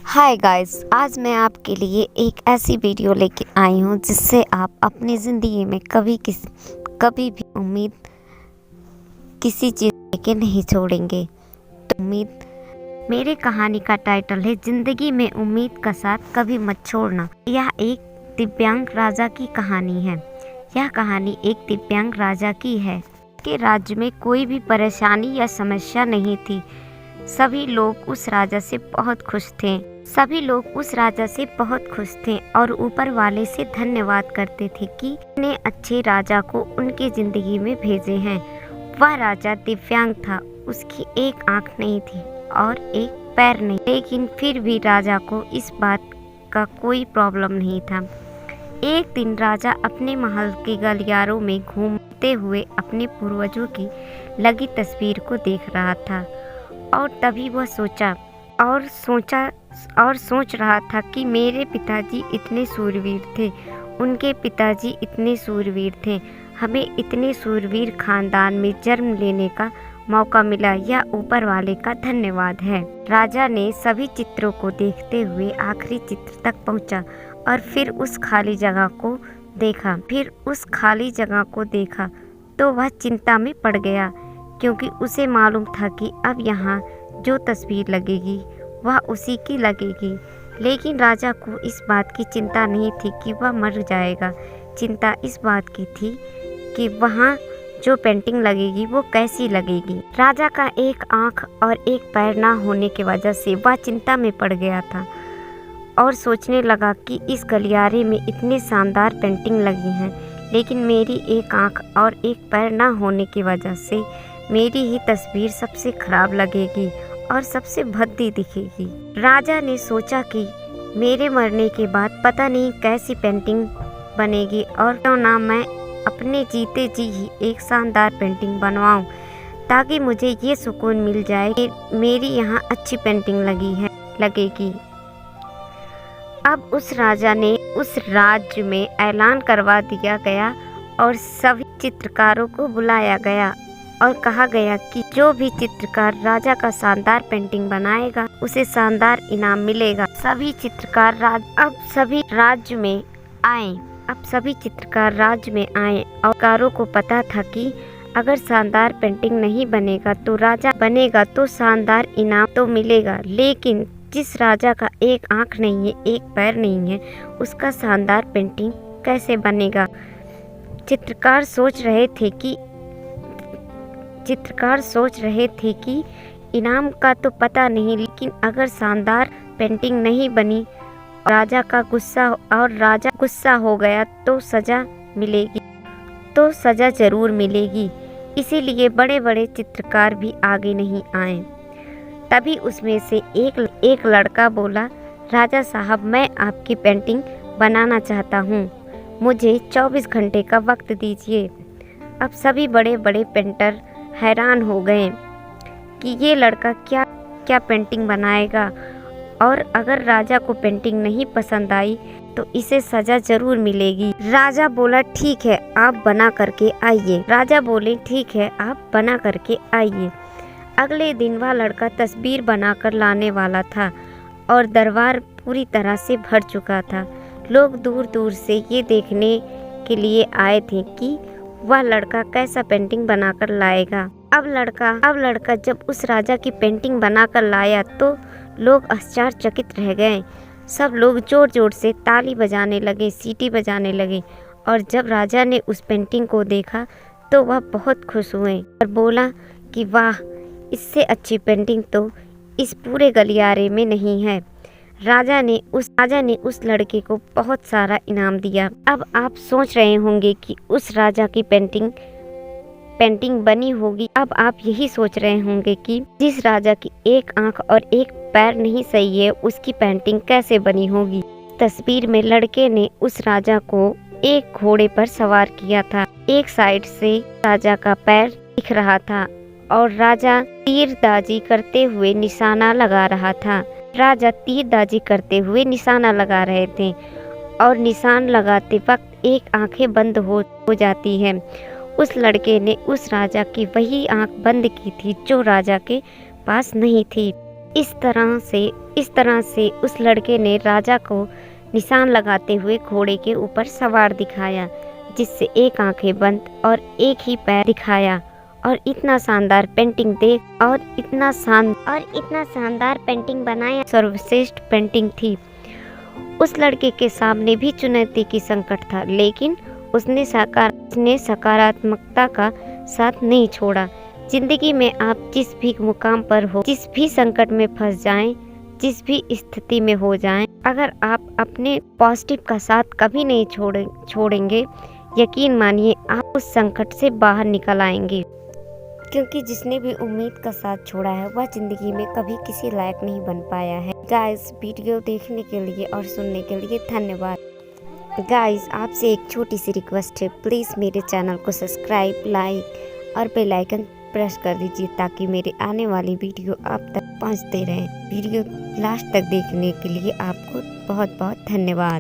Hi guys, आज मैं आपके लिए एक ऐसी वीडियो लेके आई हूँ जिससे आप अपनी ज़िंदगी में कभी भी उम्मीद किसी चीज़ के नहीं छोड़ेंगे। तो मेरी कहानी का टाइटल है ज़िंदगी में उम्मीद का साथ कभी मत छोड़ना। यह एक दिव्यांग राजा की कहानी है। यह कहानी एक दिव्यांग राजा की है कि राज्य में कोई भी परेशानी या समस्या नहीं थी। सभी लोग उस राजा से बहुत खुश थे और ऊपर वाले से धन्यवाद करते थे कि इतने अच्छे राजा को उनकी जिंदगी में भेजे हैं। वह राजा दिव्यांग था, उसकी एक आंख नहीं थी और एक पैर नहीं, लेकिन फिर भी राजा को इस बात का कोई प्रॉब्लम नहीं था। एक दिन राजा अपने महल के गलियारों में घूमते हुए अपने पूर्वजों की लगी तस्वीर को देख रहा था और तभी वह सोच रहा था कि मेरे पिताजी इतने सूरवीर थे, उनके पिताजी इतने सूरवीर थे, हमें इतने सूरवीर खानदान में जन्म लेने का मौका मिला, यह ऊपर वाले का धन्यवाद है। राजा ने सभी चित्रों को देखते हुए आखिरी चित्र तक पहुंचा और फिर उस खाली जगह को देखा तो वह चिंता में पड़ गया, क्योंकि उसे मालूम था कि अब यहाँ जो तस्वीर लगेगी वह उसी की लगेगी। लेकिन राजा को इस बात की चिंता नहीं थी कि वह मर जाएगा। चिंता इस बात की थी कि वहाँ जो पेंटिंग लगेगी वो कैसी लगेगी। राजा का एक आंख और एक पैर ना होने की वजह से वह चिंता में पड़ गया था और सोचने लगा कि इस गलियारे में इतने शानदार पेंटिंग लगी हैं, लेकिन मेरी एक आंख और एक पैर ना होने की वजह से मेरी ही तस्वीर सबसे खराब लगेगी और सबसे भद्दी दिखेगी। राजा ने सोचा कि मेरे मरने के बाद पता नहीं कैसी पेंटिंग बनेगी और क्यों ना मैं अपने जीते जी ही एक शानदार पेंटिंग बनवाऊं, ताकि मुझे ये सुकून मिल जाए कि मेरी यहाँ अच्छी पेंटिंग लगेगी। अब उस राजा ने उस राज्य में ऐलान करवा दिया गया और सभी चित्रकारों को बुलाया गया और कहा गया कि जो भी चित्रकार राजा का शानदार पेंटिंग बनाएगा उसे शानदार इनाम मिलेगा। सभी चित्रकार राज्य में आए और कारों को पता था कि अगर शानदार पेंटिंग नहीं बनेगा तो राजा बनेगा तो शानदार इनाम तो मिलेगा, लेकिन जिस राजा का एक आंख नहीं है, एक पैर नहीं है, उसका शानदार पेंटिंग कैसे बनेगा। चित्रकार सोच रहे थे कि इनाम का तो पता नहीं, लेकिन अगर शानदार पेंटिंग नहीं बनी राजा गुस्सा हो गया तो सजा जरूर मिलेगी। इसीलिए बड़े बड़े चित्रकार भी आगे नहीं आए। तभी उसमें से एक लड़का बोला, राजा साहब, मैं आपकी पेंटिंग बनाना चाहता हूँ, मुझे 24 घंटे का वक्त दीजिए। अब सभी बड़े बड़े पेंटर हैरान हो गए कि ये लड़का क्या पेंटिंग बनाएगा, और अगर राजा को पेंटिंग नहीं पसंद आई तो इसे सजा जरूर मिलेगी। राजा बोले ठीक है, आप बना करके आइए। अगले दिन वह लड़का तस्वीर बनाकर लाने वाला था और दरबार पूरी तरह से भर चुका था। लोग दूर दूर से ये देखने के लिए आए थे कि वह लड़का कैसा पेंटिंग बनाकर लाएगा। अब लड़का जब उस राजा की पेंटिंग बनाकर लाया तो लोग आश्चर्यचकित रह गए। सब लोग जोर जोर से ताली बजाने लगे, सीटी बजाने लगे, और जब राजा ने उस पेंटिंग को देखा तो वह बहुत खुश हुए और बोला कि वाह, इससे अच्छी पेंटिंग तो इस पूरे गलियारे में नहीं है। राजा ने उस लड़के को बहुत सारा इनाम दिया। अब आप सोच रहे होंगे कि उस राजा की पेंटिंग बनी होगी। अब आप यही सोच रहे होंगे कि जिस राजा की एक आंख और एक पैर नहीं सही है, उसकी पेंटिंग कैसे बनी होगी। तस्वीर में लड़के ने उस राजा को एक घोड़े पर सवार किया था। एक साइड से राजा का पैर दिख रहा था और राजा तीरंदाजी करते हुए निशाना लगा रहे थे और निशान लगाते वक्त एक आंखें बंद हो जाती है। उस लड़के ने उस राजा की वही आंख बंद की थी जो राजा के पास नहीं थी। इस तरह से उस लड़के ने राजा को निशान लगाते हुए घोड़े के ऊपर सवार दिखाया, जिससे एक आंखें बंद और एक ही पैर दिखाया। और इतना शानदार पेंटिंग बनाया, सर्वश्रेष्ठ पेंटिंग थी। उस लड़के के सामने भी चुनौती की संकट था, लेकिन उसने सकारात्मकता का साथ नहीं छोड़ा। जिंदगी में आप जिस भी मुकाम पर हो, जिस भी संकट में फंस जाएं, जिस भी स्थिति में हो जाएं, अगर आप अपने पॉजिटिव का साथ कभी नहीं छोड़ेंगे, यकीन मानिए आप उस संकट से बाहर निकल आएंगे। क्योंकि जिसने भी उम्मीद का साथ छोड़ा है वह जिंदगी में कभी किसी लायक नहीं बन पाया है। गाइस, वीडियो देखने के लिए और सुनने के लिए धन्यवाद। गाइस, आपसे एक छोटी सी रिक्वेस्ट है, प्लीज़ मेरे चैनल को सब्सक्राइब, लाइक और बेल आइकन प्रेस कर दीजिए ताकि मेरे आने वाली वीडियो आप तक पहुंचते रहें। वीडियो लास्ट तक देखने के लिए आपको बहुत बहुत धन्यवाद।